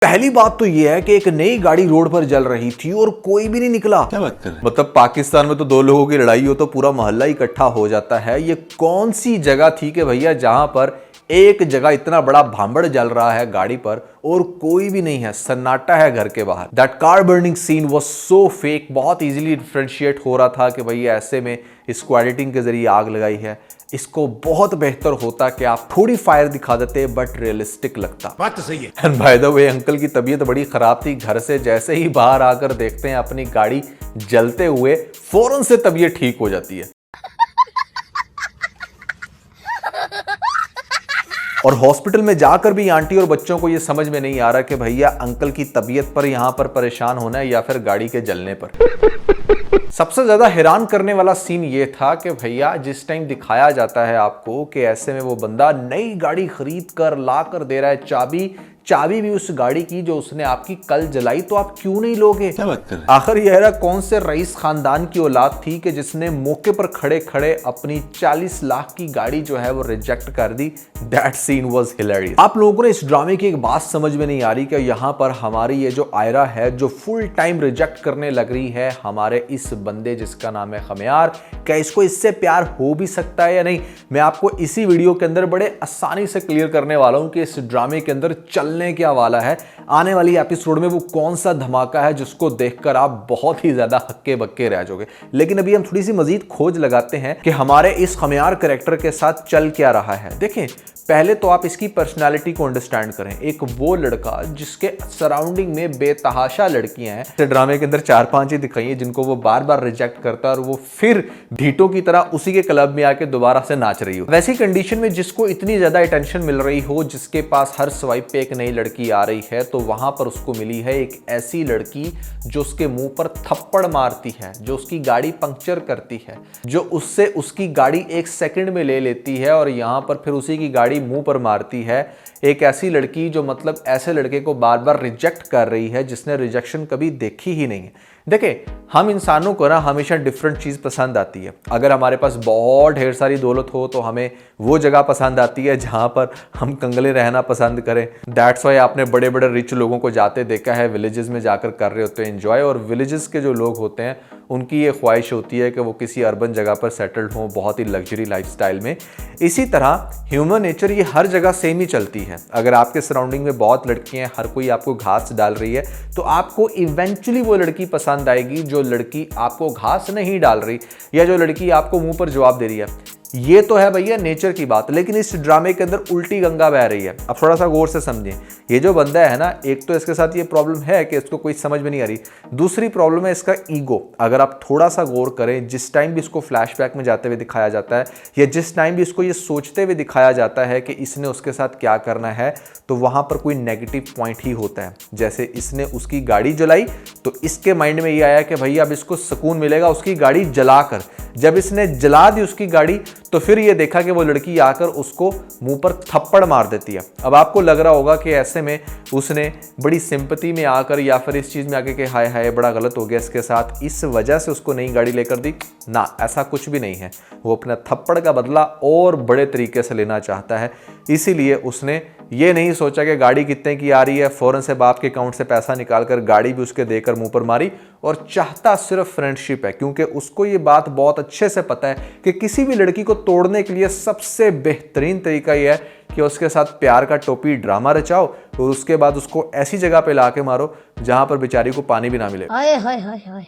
पहली बात तो यह है कि एक नई गाड़ी रोड पर जल रही थी और कोई भी नहीं निकला। क्या बात कर रहे हैं? मतलब पाकिस्तान में तो दो लोगों की लड़ाई हो तो पूरा मोहल्ला इकट्ठा हो जाता है। ये कौन सी जगह थी कि भैया जहां पर एक जगह इतना बड़ा भांबड़ जल रहा है गाड़ी पर और कोई भी नहीं है, सन्नाटा है घर के बाहर। That car burning scene was so fake. बहुत इजीली डिफरेंशिएट हो रहा था कि भैया ऐसे में इसको एडिटिंग के जरिए आग लगाई है। इसको बहुत बेहतर होता कि आप थोड़ी फायर दिखा देते बट रियलिस्टिक लगता। बात तो सही है। And by the way uncle की तबीयत बड़ी खराब थी। घर से जैसे ही बाहर आकर देखते हैं अपनी गाड़ी जलते हुए, फौरन से तबीयत ठीक हो जाती है। और हॉस्पिटल में जाकर भी आंटी और बच्चों को यह समझ में नहीं आ रहा कि भैया अंकल की तबीयत पर यहां पर परेशान होना है या फिर गाड़ी के जलने पर। सबसे ज्यादा हैरान करने वाला सीन यह था कि भैया जिस टाइम दिखाया जाता है आपको कि ऐसे में वो बंदा नई गाड़ी खरीद कर ला कर दे रहा है, चाबी भी उस गाड़ी की जो उसने आपकी कल जलाई, तो आप क्यों नहीं लोगे? क्या बात कर रहे हैं? आखिर यह कौन से रईस खानदान की औलाद थी कि जिसने मौके पर खड़े खड़े अपनी 40 लाख की गाड़ी जो है वो रिजेक्ट कर दी। That scene was hilarious. आप लोगों को इस ड्रामे की एक बात समझ में नहीं आ रही कि यहाँ पर हमारी ये जो आयरा है जो फुल टाइम रिजेक्ट करने लग रही है हमारे इस बंदे जिसका नाम है खमियार, क्या इसको इससे प्यार हो भी सकता है या नहीं? मैं आपको इसी वीडियो के अंदर बड़े आसानी से क्लियर करने वाला हूं कि इस ड्रामे के अंदर चलने क्या वाला है। आने वाली एपिसोड में वो कौन सा धमाका है जिसको देखकर आप बहुत ही ज्यादा हक्के बक्के रह जाओगे। लेकिन अभी हम थोड़ी सी मजीद खोज लगाते हैं कि हमारे इस खमियार कैरेक्टर के साथ चल क्या रहा है। देखें, पहले तो आप इसकी पर्सनालिटी को अंडरस्टैंड करें। एक वो लड़का जिसके सराउंडिंग में बेतहाशा लड़कियां हैं, ड्रामे के अंदर 4-5 ही दिखाई है जिनको वो बार बार रिजेक्ट करता है और वो फिर ढीटों की तरह उसी के क्लब में आके दोबारा से नाच रही हो। वैसी कंडीशन में जिसको इतनी ज्यादा अटेंशन मिल रही हो, जिसके पास हर स्वाइप पे एक नई लड़की आ रही है, तो वहां पर उसको मिली है एक ऐसी लड़की जो उसके मुंह पर थप्पड़ मारती है, जो उसकी गाड़ी पंक्चर करती है, जो उससे उसकी गाड़ी 1 सेकंड में ले लेती है और यहां पर फिर उसी की गाड़ी मुंह पर मारती है। एक ऐसी लड़की जो मतलब ऐसे लड़के को बार बार रिजेक्ट कर रही है जिसने रिजेक्शन कभी देखी ही नहीं है। देखिए, हम इंसानों को ना हमेशा डिफरेंट चीज़ पसंद आती है। अगर हमारे पास बहुत ढेर सारी दौलत हो तो हमें वो जगह पसंद आती है जहां पर हम कंगले रहना पसंद करें। दैट्स वाई आपने बड़े बड़े रिच लोगों को जाते देखा है, विलेजेस में जाकर कर रहे होते हैं एंजॉय। और विलेजेस के जो लोग होते हैं उनकी ये ख्वाहिश होती है कि वो किसी अर्बन जगह पर सेटल्ड हों, बहुत ही लग्जरी लाइफस्टाइल में। इसी तरह ह्यूमन नेचर ये हर जगह सेम ही चलती है। अगर आपके सराउंडिंग में बहुत लड़कियां हैं, हर कोई आपको घास डाल रही है, तो आपको इवेंचुअली वो लड़की पसंद आएगी जो लड़की आपको घास नहीं डाल रही या जो लड़की आपको मुंह पर जवाब दे रही है। ये तो है भैया नेचर की बात। लेकिन इस ड्रामे के अंदर उल्टी गंगा बह रही है। अब थोड़ा सा गौर से समझें। ये जो बंदा है ना, एक तो इसके साथ ये प्रॉब्लम है कि इसको कोई समझ में नहीं आ रही। दूसरी प्रॉब्लम है इसका ईगो। अगर आप थोड़ा सा गौर करें, जिस टाइम भी इसको फ्लैशबैक में जाते हुए दिखाया जाता है या जिस टाइम भी इसको ये सोचते हुए दिखाया जाता है कि इसने उसके साथ क्या करना है, तो वहां पर कोई नेगेटिव पॉइंट ही होता है। जैसे इसने उसकी गाड़ी जलाई तो इसके माइंड में ये आया कि भैया अब इसको सुकून मिलेगा उसकी गाड़ी जलाकर। जब इसने जला दी उसकी गाड़ी तो फिर ये देखा कि वो लड़की आकर उसको मुंह पर थप्पड़ मार देती है। अब आपको लग रहा होगा कि ऐसे में उसने बड़ी सिंपैथी में आकर या फिर इस चीज में आके कि हाय हाय बड़ा गलत हो गया इसके साथ, इस वजह से उसको नई गाड़ी लेकर दी। ना, ऐसा कुछ भी नहीं है। वो अपना थप्पड़ का बदला और बड़े तरीके से लेना चाहता है। इसीलिए उसने ये नहीं सोचा कि गाड़ी कितने की आ रही है, फौरन से बाप के अकाउंट से पैसा निकालकर गाड़ी भी उसके देकर मुंह पर मारी। और चाहता सिर्फ फ्रेंडशिप है, क्योंकि उसको ये बात बहुत अच्छे से पता है कि किसी भी लड़की को तोड़ने के लिए सबसे बेहतरीन तरीका यह है कि उसके साथ प्यार का टोपी ड्रामा रचाओ और उसके बाद उसको ऐसी जगह पे लाके मारो जहां पर बेचारी को पानी भी ना मिले।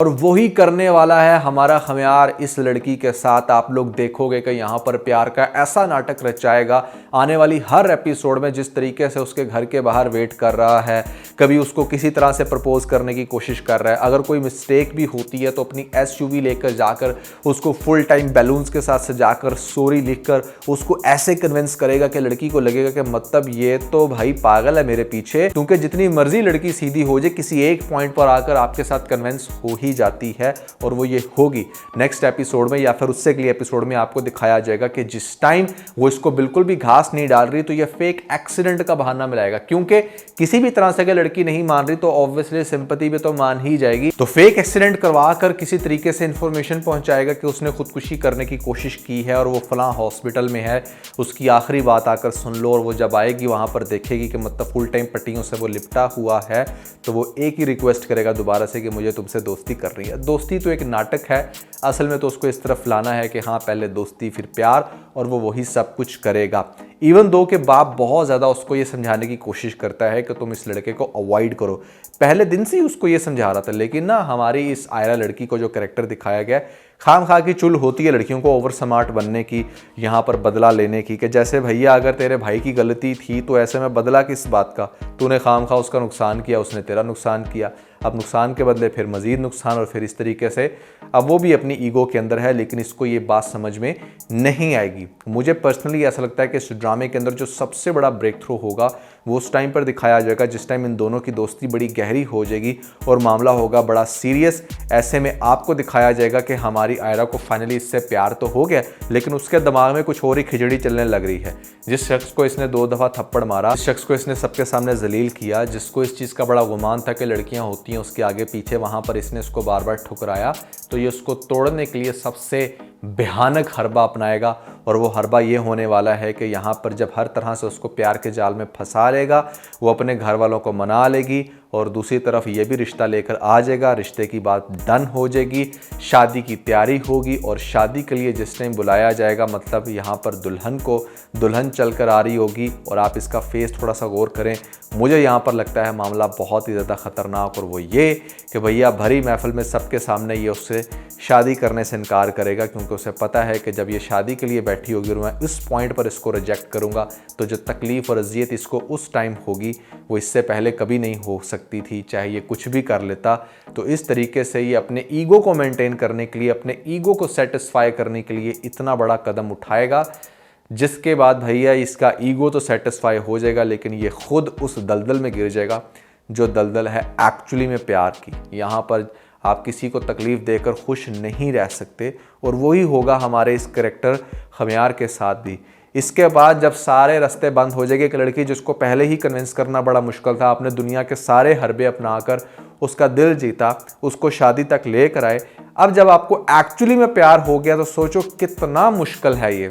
और वही करने वाला है हमारा खमियार इस लड़की के साथ। आप लोग देखोगे कि यहाँ पर प्यार का ऐसा नाटक रचाएगा आने वाली हर एपिसोड में। जिस तरीके से उसके घर के बाहर वेट कर रहा है, कभी उसको किसी तरह से प्रपोज करने की कोशिश कर रहा है। अगर कोई मिस्टेक भी होती है तो अपनी SUV लेकर जाकर उसको फुल टाइम बैलून्स के साथ सजाकर सॉरी लिखकर उसको ऐसे कन्विंस करेगा कि लड़की को लगेगा कि मतलब ये तो भाई पागल है मेरे पीछे। क्योंकि जितनी मर्जी लड़की सीधी हो जाए, किसी एक पॉइंट पर आकर आपके साथ कन्विंस हो ही जाती है और वो ये होगी। नेक्स्ट एपिसोड में या फिर उससे अगले एपिसोड में आपको दिखाया जाएगा कि जिस टाइम वो इसको बिल्कुल भी घास नहीं डाल रही तो ये फेक एक्सीडेंट का बहाना मिलाएगा। क्योंकि किसी भी तरह से अगर लड़की लड़की नहीं मान रही तो ऑब्वियसली सिंपैथी भी तो मान ही जाएगी। तो फेक एक्सीडेंट करवा कर किसी तरीके से इंफॉर्मेशन पहुंचाएगा कि उसने खुदकुशी करने की कोशिश की है और वो फलां हॉस्पिटल में है, उसकी आखिरी बात आकर सुन लो। और वो जब आएगी वहां पर देखेगी कि मतलब फुल टाइम पट्टियों से वो लिपटा हुआ है, तो वो एक ही रिक्वेस्ट करेगा दोबारा से कि मुझे तुमसे दोस्ती करनी है। दोस्ती तो एक नाटक है, असल में तो उसको इस तरफ लाना है कि हाँ पहले दोस्ती फिर प्यार, और वो वही सब कुछ करेगा। इवन दो के बाप बहुत ज़्यादा उसको ये समझाने की कोशिश करता है कि तुम इस लड़के को अवॉइड करो, पहले दिन से ही उसको ये समझा रहा था। लेकिन ना हमारी इस आयरा लड़की को जो कैरेक्टर दिखाया गया, खाम खा की चुल होती है लड़कियों को ओवर स्मार्ट बनने की, यहाँ पर बदला लेने की, कि जैसे भैया अगर तेरे भाई की गलती थी तो ऐसे में बदला किस बात का, तूने खाम खा उसका नुकसान किया, उसने तेरा नुकसान किया, अब नुकसान के बदले फिर मजीद नुकसान, और फिर इस तरीके से अब वो भी अपनी ईगो के अंदर है। लेकिन इसको ये बात समझ में नहीं आएगी। मुझे पर्सनली ऐसा लगता है कि इस ड्रामे के अंदर जो सबसे बड़ा ब्रेक थ्रू होगा वो उस टाइम पर दिखाया जाएगा जिस टाइम इन दोनों की दोस्ती बड़ी गहरी हो जाएगी और मामला होगा बड़ा सीरियस। ऐसे में आपको दिखाया जाएगा कि हमारी आयरा को फाइनली इससे प्यार तो हो गया, लेकिन उसके दिमाग में कुछ और ही खिचड़ी चलने लग रही है। जिस शख्स को इसने 2 दफ़ा थप्पड़ मारा, जिस शख्स को इसने सबके सामने जलील किया, जिसको इस चीज़ का बड़ा गुमान था कि लड़कियां होती हैं उसके आगे पीछे, वहाँ पर इसने उसको बार बार ठुकराया, तो ये उसको तोड़ने के लिए सबसे भयानक हरबा अपनाएगा। और वो हरबा ये होने वाला है कि यहाँ पर जब हर तरह से उसको प्यार के जाल में फंसा लेगा, वो अपने घर वालों को मना लेगी और दूसरी तरफ ये भी रिश्ता लेकर आ जाएगा, रिश्ते की बात डन हो जाएगी, शादी की तैयारी होगी। और शादी के लिए जिस टाइम बुलाया जाएगा, मतलब यहाँ पर दुल्हन चल कर आ रही होगी। और आप इसका फेस थोड़ा सा गौर करें, मुझे यहाँ पर लगता है मामला बहुत ही ज़्यादा ख़तरनाक, और वो ये कि भैया भरी महफिल में सबके सामने ये उससे शादी करने से इनकार करेगा, क्योंकि उसे पता है कि जब ये शादी के लिए बैठी होगी और मैं इस पॉइंट पर इसको रिजेक्ट करूँगा तो जो तकलीफ़ और अजियत इसको उस टाइम होगी वो इससे पहले कभी नहीं हो सकती थी, चाहे ये कुछ भी कर लेता। तो इस तरीके से ये अपने ईगो को मेंटेन करने के लिए, अपने ईगो को सेटिस्फाई करने के लिए इतना बड़ा कदम उठाएगा, जिसके बाद भैया इसका ईगो तो सेटिस्फाई हो जाएगा, लेकिन ये खुद उस दलदल में गिर जाएगा जो दलदल है एक्चुअली में प्यार की। यहाँ पर आप किसी को तकलीफ़ देकर खुश नहीं रह सकते, और वही होगा हमारे इस करैक्टर खमियार के साथ भी। इसके बाद जब सारे रास्ते बंद हो जाएंगे, एक लड़की जिसको पहले ही कन्विंस करना बड़ा मुश्किल था, आपने दुनिया के सारे हरबे अपनाकर उसका दिल जीता, उसको शादी तक लेकर आए, अब जब आपको एक्चुअली में प्यार हो गया तो सोचो कितना मुश्किल है ये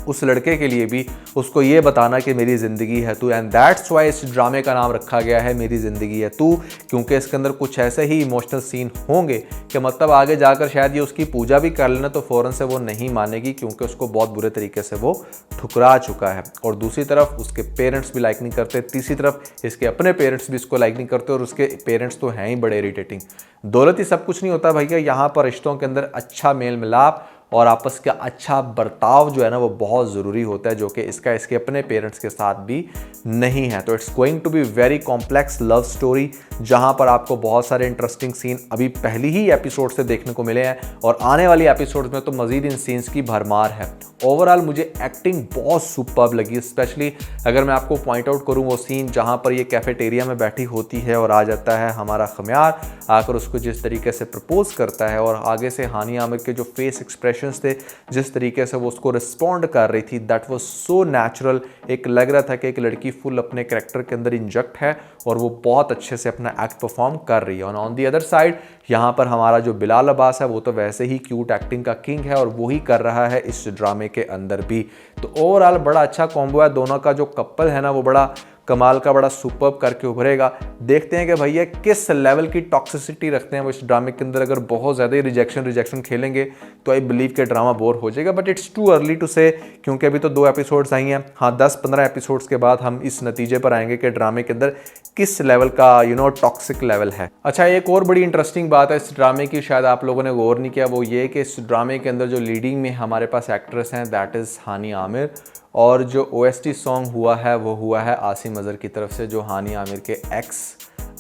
उस लड़के के लिए भी उसको ये बताना कि मेरी ज़िंदगी है तू। एंड दैट्स वाई इस ड्रामे का नाम रखा गया है मेरी ज़िंदगी है तू, क्योंकि इसके अंदर कुछ ऐसे ही इमोशनल सीन होंगे कि मतलब आगे जाकर शायद ये उसकी पूजा भी कर लेना तो फ़ौरन से वो नहीं मानेगी, क्योंकि उसको बहुत बुरे तरीके से वो ठुकरा चुका है। और दूसरी तरफ उसके पेरेंट्स भी लाइक नहीं करते, तीसरी तरफ इसके अपने पेरेंट्स भी इसको लाइक नहीं करते, और उसके पेरेंट्स तो हैं ही बड़े इरिटेटिंग। दौलत ही सब कुछ नहीं होता भैया, यहाँ पर रिश्तों के अंदर अच्छा मेल मिलाप और आपस का अच्छा बर्ताव जो है ना वो बहुत ज़रूरी होता है, जो कि इसके अपने पेरेंट्स के साथ भी नहीं है। तो it's going to be very complex love story, जहां पर आपको बहुत सारे इंटरेस्टिंग सीन अभी पहली ही एपिसोड से देखने को मिले हैं, और आने वाली एपिसोड में तो मज़ीद इन सीन्स की भरमार है। ओवरऑल मुझे एक्टिंग बहुत सुपर्ब लगी, स्पेशली अगर मैं आपको पॉइंट आउट करूँ वो सीन जहाँ पर ये कैफेटेरिया में बैठी होती है और आ जाता है हमारा खमियार, आकर उसको जिस तरीके से प्रपोज करता है, और आगे से हानिया आमिर के जो फेस एक्सप्रेशन थे, जिस तरीके से वो उसको रिस्पॉन्ड कर रही थी, दैट वाज सो नेचुरल। एक लग रहा था कि एक लड़की फुल अपने कैरेक्टर के अंदर इंजेक्ट है और वो बहुत अच्छे से अपना एक्ट परफॉर्म कर रही है। और ऑन दी अदर साइड यहाँ पर हमारा जो बिलाल अब्बास है वो तो वैसे ही क्यूट एक्टिंग का किंग है, और वही कर रहा है इस ड्रामे के अंदर भी। तो ओवरऑल बड़ा अच्छा कॉम्बो है, दोनों का जो कपल है ना वो बड़ा कमाल का, बड़ा सुपर्ब करके उभरेगा। देखते हैं कि भैया किस लेवल की टॉक्सिसिटी रखते हैं वो इस ड्रामे के अंदर। अगर बहुत ज़्यादा ही रिजेक्शन खेलेंगे तो आई बिलीव के ड्रामा बोर हो जाएगा, but it's too early to say, क्योंकि अभी तो 2 एपिसोड्स आई हैं। हाँ, 10-15 एपिसोड्स के बाद हम इस नतीजे पर आएंगे कि ड्रामे के अंदर किस लेवल का टॉक्सिक लेवल है। अच्छा, एक और बड़ी इंटरेस्टिंग बात है इस ड्रामे की, शायद आप लोगों ने गौर नहीं किया, वो ये कि इस ड्रामे के अंदर जो लीडिंग में हमारे पास एक्ट्रेस हैं दैट इज़ हानिया आमिर, और जो OST सॉन्ग हुआ है वो हुआ है आसिम अजहर की तरफ से, जो हानिया आमिर के एक्स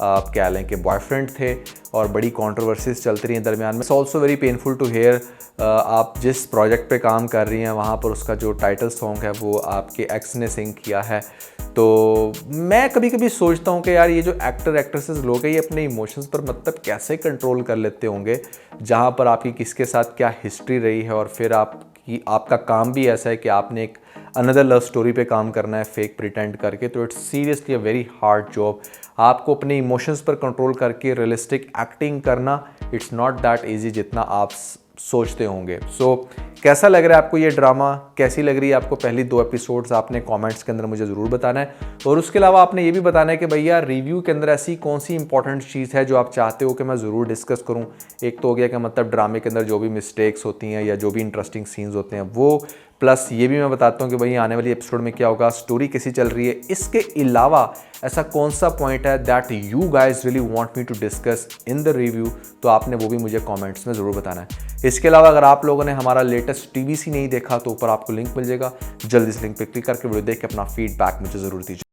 आप कह लें कि बॉयफ्रेंड थे, और बड़ी कंट्रोवर्सीज चलती रही हैं दरमियान में। It's also very painful to hear, आप जिस प्रोजेक्ट पे काम कर रही हैं वहाँ पर उसका जो टाइटल सॉन्ग है वो आपके एक्स ने सिंग किया है। तो मैं कभी कभी सोचता हूँ कि यार ये जो एक्टर एक्ट्रेसेस लोग हैं ये अपने इमोशंस पर मतलब कैसे कंट्रोल कर लेते होंगे, जहाँ पर आपकी किसके साथ क्या हिस्ट्री रही है, और फिर आपका काम भी ऐसा है कि आपने एक अनदर लव स्टोरी पे काम करना है फेक प्रिटेंड करके, तो it's seriously a very hard job. आपको अपने इमोशंस पर कंट्रोल करके रियलिस्टिक एक्टिंग करना, इट्स नॉट दैट ईजी जितना आप सोचते होंगे। सो कैसा लग रहा है आपको ये ड्रामा, कैसी लग रही है आपको पहली 2 एपिसोड्स, आपने कमेंट्स के अंदर मुझे ज़रूर बताना है। और उसके अलावा आपने ये भी बताना है कि भैया रिव्यू के अंदर ऐसी कौन सी इंपॉर्टेंट चीज़ है जो आप चाहते हो कि मैं ज़रूर डिस्कस करूं। एक तो हो गया कि मतलब ड्रामे के अंदर जो भी मिस्टेक्स होती हैं या जो भी इंटरेस्टिंग सीन्स होते हैं वो, प्लस ये भी मैं बताता हूँ कि भाई आने वाली एपिसोड में क्या होगा, स्टोरी कैसी चल रही है। इसके अलावा ऐसा कौन सा पॉइंट है that you guys really want me to discuss in the review, तो आपने वो भी मुझे कमेंट्स में ज़रूर बताना है। इसके अलावा अगर आप लोगों ने हमारा लेटेस्ट टीवीसी नहीं देखा तो ऊपर आपको लिंक मिल जाएगा, जल्दी से लिंक पे क्लिक करके वीडियो देख के अपना फीडबैक मुझे ज़रूर दीजिए।